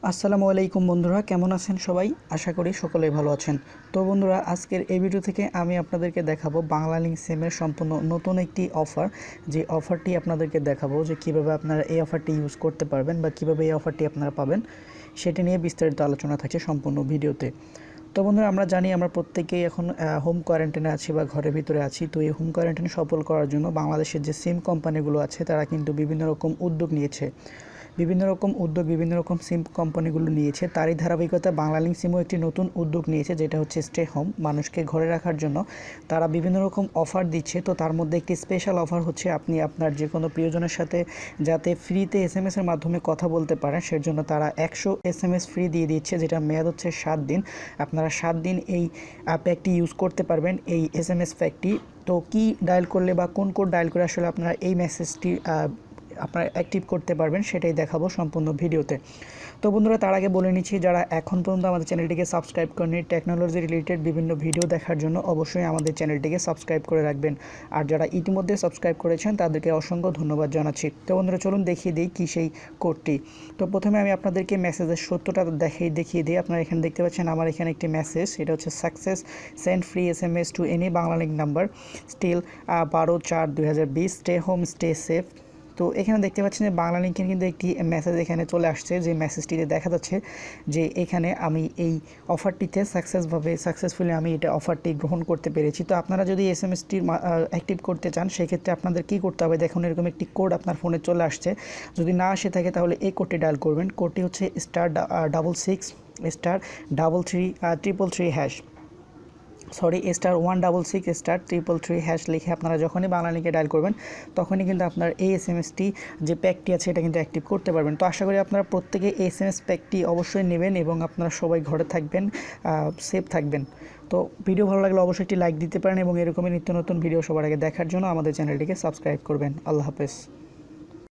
আসসালামু আলাইকুম বন্ধুরা, কেমন আছেন সবাই? আশা করি সকলেই ভালো আছেন। তো বন্ধুরা, আজকের এই ভিডিও থেকে আমি আপনাদেরকে দেখাবো বাংলালিংক সিমের সম্পূর্ণ নতুন একটি অফার। যে অফারটি আপনাদেরকে দেখাবো যে কিভাবে আপনারা এই অফারটি ইউজ করতে পারবেন বা কিভাবে এই অফারটি আপনারা পাবেন, সেটা নিয়ে বিস্তারিত আলোচনা থাকছে সম্পূর্ণ ভিডিওতে। তো বন্ধুরা, আমরা জানি আমরা প্রত্যেকেই এখন হোম কোয়ারেন্টাইনে আছি বা ঘরের ভিতরে আছি। তো এই হোম কোয়ারেন্টাইন সফল করার জন্য বাংলাদেশের যে সিম কোম্পানিগুলো আছে তারা কিন্তু বিভিন্ন রকম উদ্যোগ নিয়েছে। বিভিন্ন রকম সিম কোম্পানিগুলো নিয়েছে। তারই ধারাবাহিকতায় বাংলালিংক সিমও একটি নতুন উদ্যোগ নিয়েছে, যেটা হচ্ছে স্টে হোম, মানুষকে ঘরে রাখার জন্য তারা বিভিন্ন রকম অফার দিচ্ছে। তো তার মধ্যে একটি স্পেশাল অফার হচ্ছে আপনি আপনার যে কোনো প্রিয়জনের সাথে যাতে ফ্রিতে এসএমএসের মাধ্যমে কথা বলতে পারেন, সেজন্য তারা 100 এসএমএস ফ্রি দিয়ে দিচ্ছে, যেটা মেয়াদ হচ্ছে 7 দিন। আপনারা 7 দিন এই প্যাকটি ইউজ করতে পারবেন, এই এসএমএস প্যাকটি। তো কি ডায়াল করলে বা কোন কোড ডায়াল করে আসলে আপনারা এই মেসেজটি আপনারা অ্যাক্টিভ করতে পারবেন, সেটাই দেখাবো সম্পূর্ণ ভিডিওতে। তো বন্ধুরা, তার আগে বলে নিচ্ছি, যারা এখন পর্যন্ত আমাদের চ্যানেলটিকে সাবস্ক্রাইব করেনি টেকনোলজি রিলেটেড বিভিন্ন ভিডিও দেখার জন্য, অবশ্যই আমাদের চ্যানেলটিকে সাবস্ক্রাইব করে রাখবেন। আর যারা ইতিমধ্যে সাবস্ক্রাইব করেছেন তাদেরকে অসংখ্য ধন্যবাদ জানাচ্ছি। তো বন্ধুরা, চলুন দেখিয়ে দিই কী সেই কোডটি। তো প্রথমে আমি আপনাদেরকে মেসেজের সত্যটা দেখিয়ে দিই। আপনারা এখানে দেখতে পাচ্ছেন আমার এখানে একটি মেসেজ, এটা হচ্ছে success send free SMS to any Banglalink number still 12/4/2020 stay home stay safe. তো এখানে দেখতে পাচ্ছেন যে বাংলালিংকের কিন্তু একটি মেসেজ এখানে চলে আসছে, যে মেসেজটিতে দেখা যাচ্ছে যে এখানে আমি এই অফারটিতে সাকসেসফুলি আমি এটা অফারটি গ্রহণ করতে পেরেছি। তো আপনারা যদি এসএমএসটি অ্যাক্টিভ করতে চান, সেক্ষেত্রে আপনাদের কী করতে হবে, দেখুন এরকম একটি কোড আপনার ফোনে চলে আসছে। যদি না আসে থাকে তাহলে এই কোডটি ডায়াল করবেন। কোডটি হচ্ছে *66*333# *166*333# লিখে আপনারা যখনই বাংলালিংকে ডায়াল করবেন, তখনই কিন্তু আপনার এই এসএমএসটি যে প্যাকটি আছে এটা কিন্তু অ্যাক্টিভ করতে পারবেন। তো আশা করি আপনারা প্রত্যেকে এই এসএমএস প্যাকটি অবশ্যই নেবেন এবং আপনারা সবাই ঘরে থাকবেন, সেফ থাকবেন। তো ভিডিও ভালো লাগলে অবশ্যই একটি লাইক দিতে পারেন এবং এরকমই নিত্য নতুন ভিডিও সবার আগে দেখার জন্য আমাদের চ্যানেলটিকে সাবস্ক্রাইব করবেন। আল্লাহ হাফেজ।